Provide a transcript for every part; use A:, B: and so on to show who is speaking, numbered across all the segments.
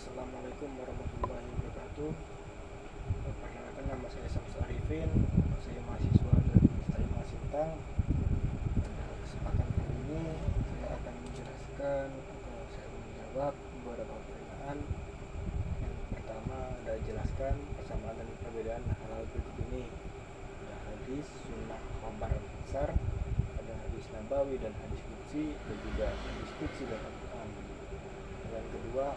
A: Assalamualaikum warahmatullahi wabarakatuh. Perkenalkan, nama saya Samsul Arifin. Saya mahasiswa dari Universitas Sintang. Pada kesempatan kali ini saya akan menjelaskan atau saya menjawab beberapa pertanyaan. Yang pertama ada jelaskan persamaan dan perbedaan hal-hal berikut ini. Ada hadis, sunnah, khabar, besar, ada hadis nabawi dan hadis qudsi, dan juga hadis qudsi dan Al-Quran. Yang kedua,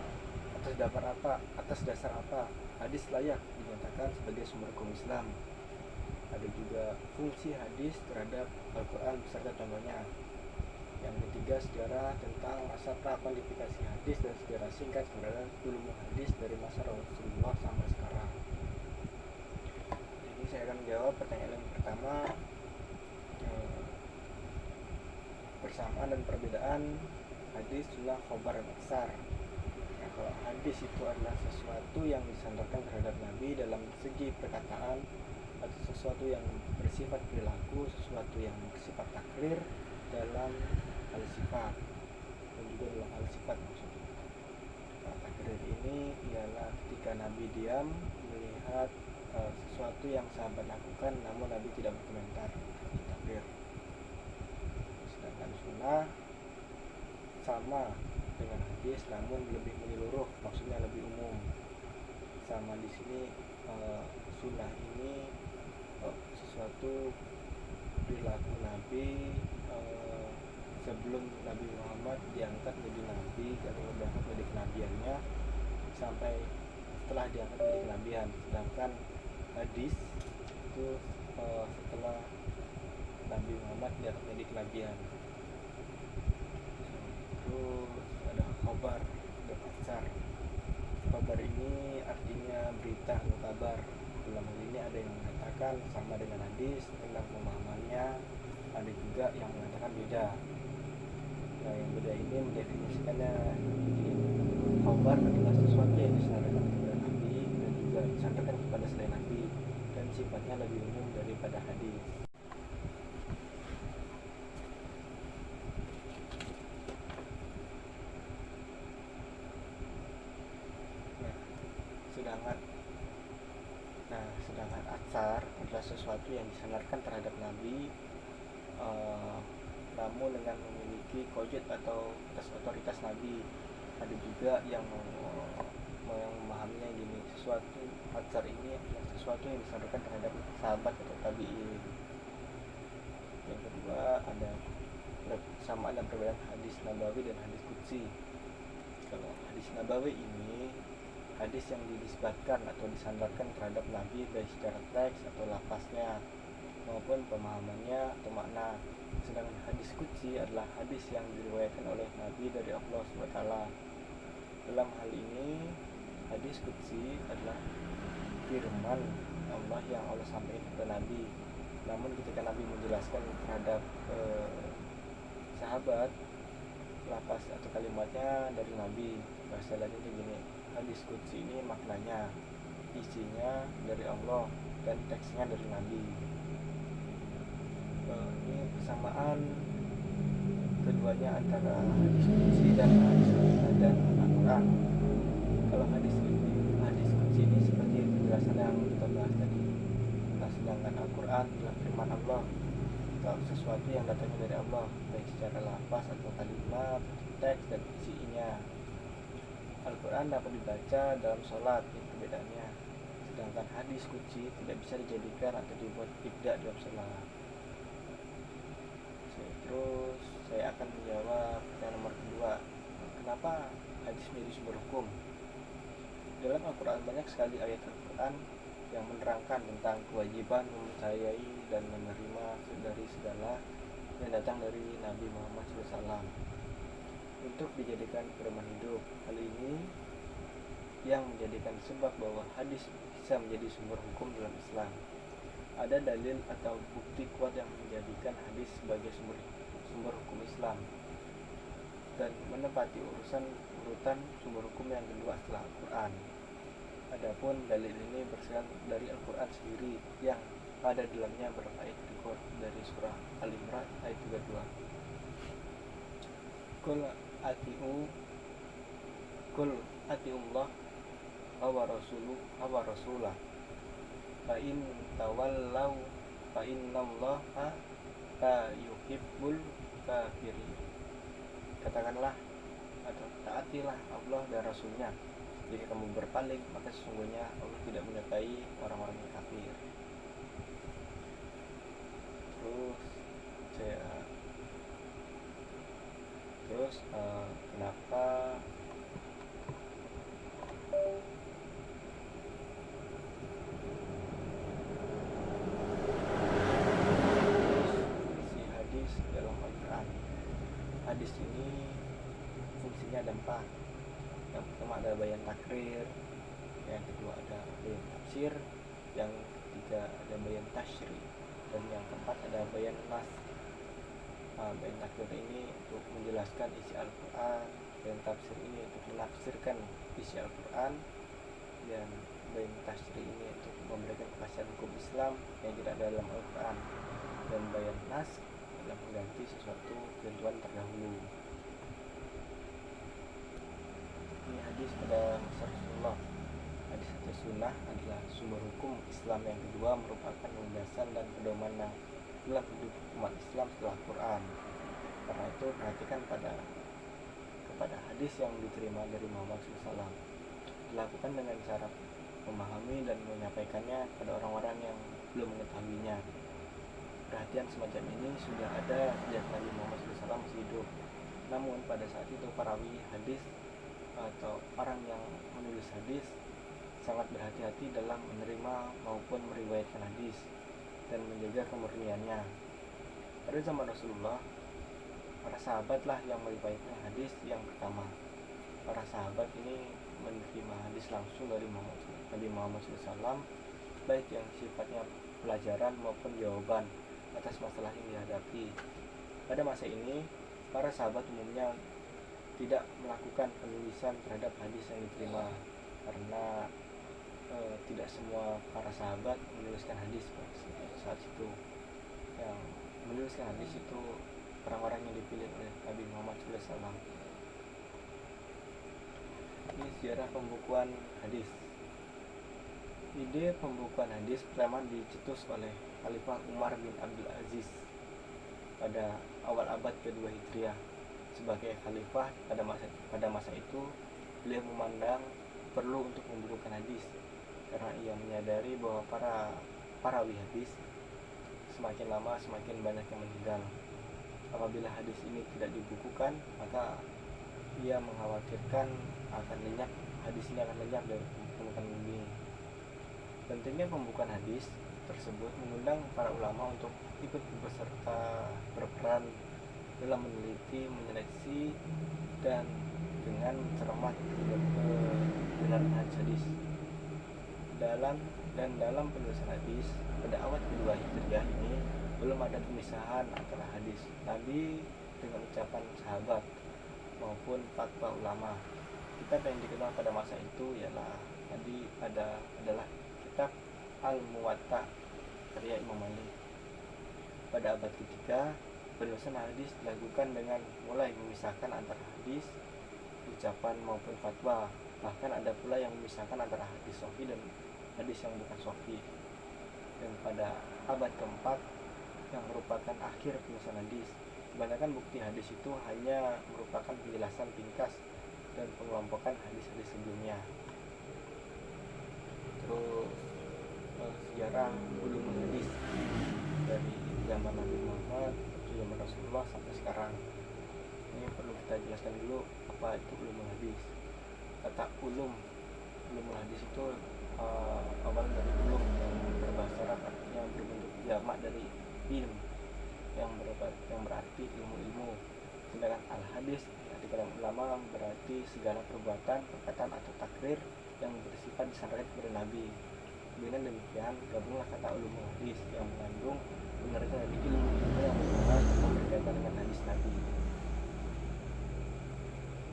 A: atas dasar apa hadis layak dinyatakan sebagai sumber hukum Islam. Ada juga fungsi hadis terhadap Al-Quran beserta contohnya. Yang ketiga, sejarah tentang masa prakualifikasi hadis dan sejarah singkat terhadap ulum hadis dari masa Rasulullah sampai sekarang. Jadi saya akan menjawab pertanyaan yang pertama, persamaan dan perbedaan hadis, sunnah, khabar, dan atsar. Kalau hadis itu adalah sesuatu yang disandarkan terhadap Nabi dalam segi perkataan, atau sesuatu yang bersifat perilaku, sesuatu yang bersifat takrir dalam hal sifat, dan juga dalam hal sifat maksudnya. Takrir ini ialah ketika Nabi diam melihat sesuatu yang sahabat lakukan namun Nabi tidak berkomentar, takrir. Sedangkan sunnah sama dengan hadis namun lebih menyeluruh, maksudnya lebih umum. Sama di sini sunnah ini sesuatu perilaku Nabi sebelum Nabi Muhammad diangkat menjadi nabi, atau diangkat menjadi kenabiannya, sampai setelah diangkat menjadi kenabian. Sedangkan hadis itu setelah Nabi Muhammad diangkat menjadi kenabian. Terus ada khabar dan atsar. Khabar ini artinya berita atau kabar. Dalam hal ini ada yang mengatakan sama dengan hadis tentang pemahamannya, ada juga yang mengatakan beda. Nah, yang beda ini mendefinisikannya. Khabar adalah sesuatu yang disandarkan kepada Nabi dan juga disandarkan kepada selain Nabi, dan sifatnya lebih umum daripada hadis. Sedangkan atsar adalah sesuatu yang disandarkan terhadap Nabi, namun dengan memiliki qojat atau atas otoritas Nabi. Ada juga yang memahaminya gini, sesuatu atsar ini adalah sesuatu yang disandarkan terhadap sahabat atau tabi'in. Yang kedua ada persamaan dan perbedaan hadis nabawi dan hadis qudsi. Kalau hadis nabawi ini hadis yang dinisbatkan atau disandarkan terhadap Nabi baik secara teks atau lafaznya maupun pemahamannya atau makna. Sedangkan hadis qudsi adalah hadis yang diriwayatkan oleh Nabi dari Allah SWT. Dalam hal ini hadis qudsi adalah firman Allah yang Allah sampaikan kepada Nabi. Namun ketika Nabi menjelaskan terhadap sahabat, lafaz atau kalimatnya dari Nabi, bahasa lainnya begini, hadis qudsi ini maknanya, isinya dari Allah dan teksnya dari Nabi. Ini persamaan keduanya antara hadis qudsi dan Al-Quran. Kalau hadis qudsi ini seperti penjelasan yang kita bahas tadi. Sedangkan Al-Quran adalah firman Allah atau sesuatu yang datangnya dari Allah, baik secara lafaz atau kalimat, teks dan isinya. Al-Quran dapat dibaca dalam sholat, itu bedanya. Sedangkan hadis qudsi tidak bisa dijadikan atau dibuat ibda dalam sholat. Terus saya akan menjawab pertanyaan nomor kedua, kenapa hadis menjadi sumber hukum? Dalam Al-Quran banyak sekali ayat Al-Quran yang menerangkan tentang kewajiban mempercayai dan menerima dari segala yang datang dari Nabi Muhammad SAW untuk dijadikan pedoman hidup. Hal ini yang menjadikan sebab bahwa hadis bisa menjadi sumber hukum dalam Islam. Ada dalil atau bukti kuat yang menjadikan hadis sebagai sumber hukum Islam dan menempati urutan sumber hukum yang kedua setelah Al-Quran. Adapun dalil ini berasal dari Al-Quran sendiri yang ada dalamnya beberapa ayat dari surah Al-Imran ayat 32. Qul atiu Kul atiullah wa rasulah fa in tawallau fa innallaha la yuhibbul kafirin. Katakanlah atau taatilah Allah dan Rasulnya. Jika kamu berpaling, maka sesungguhnya Allah tidak menyertai orang-orang yang kafir. Terus kenapa isi hadis dalam Al-Quran? Hadis ini fungsinya ada 4. Yang pertama ada bayan takrir, yang kedua ada bayan tafsir, yang ketiga ada bayan tashri, dan yang keempat ada bayan nas. Bayan takrir ini untuk menjelaskan isi Al-Quran, bayan tafsir ini untuk menafsirkan isi Al-Quran, dan bayan tashri ini untuk memberikan kepastian hukum Islam yang tidak ada dalam Al-Quran, dan bayan nas adalah mengganti sesuatu ketentuan terdahulu. Ini hadis pada masa Rasulullah. Hadis atau sunnah adalah sumber hukum Islam yang kedua, merupakan landasan dan pedoman yang telah hidup umat Islam setelah Quran. Karena itu perhatikan kepada hadis yang diterima dari Muhammad SAW. Dilakukan dengan cara memahami dan menyampaikannya kepada orang-orang yang belum mengetahuinya. Perhatian semacam ini sudah ada sejak Nabi Muhammad SAW masih hidup. Namun pada saat itu perawi hadis atau orang yang menulis hadis sangat berhati-hati dalam menerima maupun meriwayatkan hadis dan menjaga kemurniannya. Pada zaman Rasulullah, para sahabatlah yang meriwayatkan hadis yang pertama. Para sahabat ini menerima hadis langsung dari Nabi Muhammad SAW, baik yang sifatnya pelajaran maupun jawaban atas masalah yang dihadapi. Pada masa ini, para sahabat umumnya tidak melakukan penulisan terhadap hadis yang diterima, karena tidak semua para sahabat menuliskan hadis saat itu. Yang menuliskan hadis itu orang-orang yang dipilih oleh Nabi Muhammad SAW. Ini sejarah pembukuan hadis. Ide pembukuan hadis pertama dicetus oleh Khalifah Umar bin Abdul Aziz pada awal abad kedua Hijriah. Sebagai khalifah pada masa itu, beliau memandang perlu untuk membukukan hadis karena ia menyadari bahwa para perawi hadis semakin lama semakin banyak yang meninggal. Apabila hadis ini tidak dibukukan, maka ia mengkhawatirkan hadis ini akan lenyap dari permukaan bumi. Pentingnya pembukuan hadis tersebut mengundang para ulama untuk ikut berperan dalam meneliti, menyeleksi, dan dengan cermat kebenaran hadis. Dalam penulisan hadis pada awal kedua Hijriah ini belum ada pemisahan antara hadis Nabi dengan ucapan sahabat maupun fatwa ulama. Kitab yang dikenal pada masa itu adalah kitab Al-Muwatta karya Imam Malik. Pada abad ketiga, penulisan hadis dilakukan dengan mulai memisahkan antara hadis, ucapan maupun fatwa. Bahkan ada pula yang memisahkan antara hadis sahih dan hadis yang bukan sahih. Dan pada abad keempat, yang merupakan akhir penulisan hadis, kebanyakan bukti hadis itu hanya merupakan penjelasan ringkas dan pengelompokan hadis-hadis sebelumnya. Terus sejarah ulumul hadis dari zaman Nabi Muhammad, zaman Rasulullah sampai sekarang. Ini perlu kita jelaskan dulu apa itu ulumul hadis. Kata ulumul hadis itu awal dari ulum yang berbahasa Arab, artinya berbentuk jamak dari ilm yang berarti ilmu-ilmu. Sedangkan al-hadis di kalangan ulama berarti segala perbuatan, perkataan atau takrir yang bersifat disampaikan kepada Nabi. Dengan demikian, gabunglah kata ulumul hadis yang mengandung menerima dari ilmu yang membahas berkaitan dengan hadis Nabi.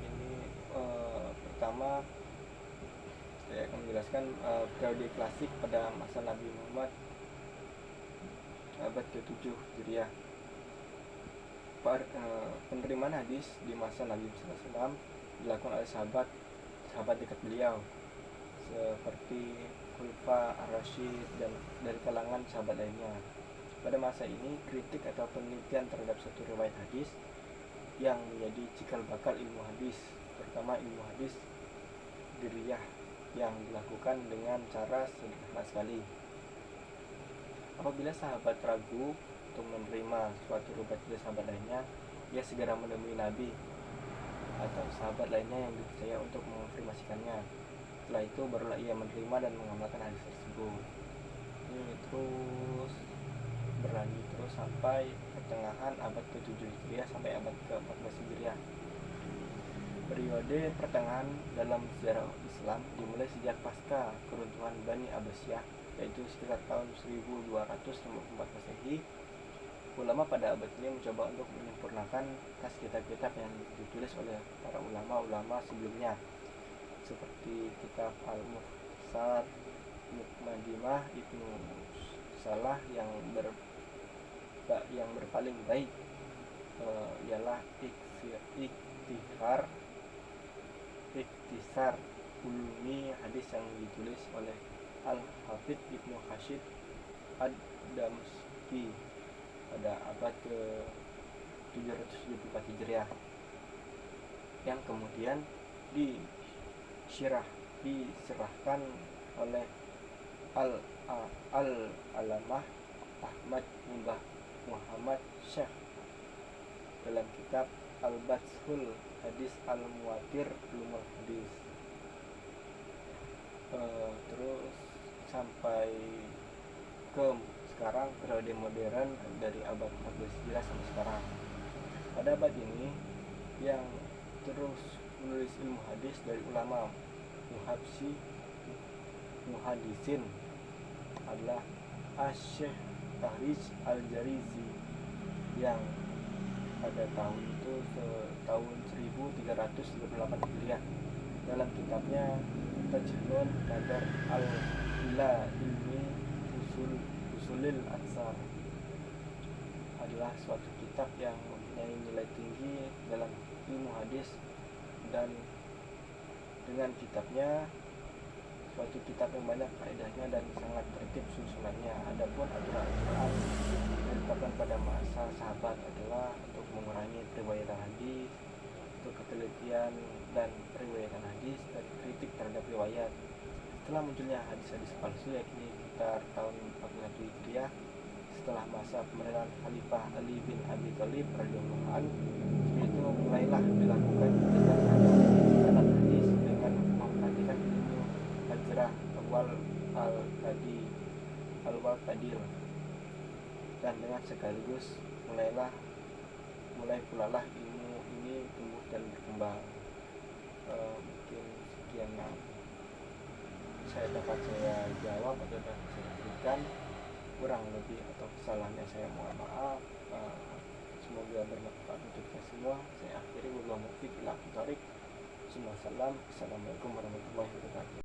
A: Ini pertama saya akan menjelaskan periode klasik pada masa Nabi Muhammad abad ke-7 Hijriah. Penerimaan hadis di masa Nabi SAW dilakukan oleh sahabat sahabat dekat beliau seperti Khulafa ar-Rasyid dan dari kalangan sahabat lainnya. Pada masa ini, kritik atau penelitian terhadap suatu riwayat hadis yang menjadi cikal bakal ilmu hadis, terutama ilmu hadis diriyah, yang dilakukan dengan cara sederhana sekali. Apabila sahabat ragu untuk menerima suatu riwayat dari sahabat lainnya, ia segera menemui Nabi atau sahabat lainnya yang dipercaya untuk mengonfirmasikannya. Setelah itu barulah ia menerima dan mengamalkan hadis tersebut. Ini terus berlanjut terus sampai pertengahan abad ke-7 Hijriah sampai abad ke-14 Hijriah. Periode pertengahan dalam sejarah Islam dimulai sejak pasca keruntuhan Bani Abbasiyah, yaitu sekitar tahun 1254 Masehi. Ulama pada abad ini mencoba untuk menyempurnakan tas kitab-kitab yang ditulis oleh para ulama-ulama sebelumnya, seperti kitab Al-Mukhtasar Muqaddimah Ibnu Salah yang berpaling baik ialah Ikhtisar Ulumi Hadis yang ditulis oleh Al-Hafidz Ibnu Hashid Ad-Damashqi pada abad ke-774 Hijriah, yang kemudian diserahkan oleh Al-Alamah Ahmad Muhammad Syekh dalam kitab Al-Bathul Hadis Al-Muwatir Ulumul Hadis. Terus sampai ke sekarang, periode modern dari abad 14 Hijriah sampai sekarang. Pada abad ini yang terus menulis ilmu hadis dari ulama muhadisin adalah Asy-Syaikh Tahrij Al-Jarizi yang pada tahun itu tahun 1338 Hijriah dalam kitabnya Tajnun Nadar Al-Ila Ilmi Usulil Atsar adalah suatu kitab yang mempunyai nilai tinggi dalam ilmu hadis, dan dengan kitabnya suatu kitab yang banyak faedahnya dan sangat tertib susunannya. Adapun aturan-aturan yang ditetapkan pada masa sahabat adalah untuk mengurangi periwayatan hadis, untuk ketelitian dan periwayatan hadis, dan kritik terhadap riwayat. Setelah munculnya hadis-hadis palsu, yakni sekitar tahun 41 Hijriah, setelah masa pemerintahan Khalifah Ali bin Abi Thalib radhiyallahu anhu, itu mulailah dilakukan kritikan terhadap sanad hadis dengan memperhatikan ilmu Hajrah al-Qadir, dan dengan sekaligus mulai pula lah ilmu ini tumbuh dan berkembang. Mungkin sekian yang dapat saya jawab atau dapat saya berikan. Kurang lebih atau kesalahannya saya mohon maaf. Semoga bermanfaat untuk kita semua. Saya akhiri, wabillahi taufiq wal hidayah. Assalamualaikum warahmatullahi wabarakatuh.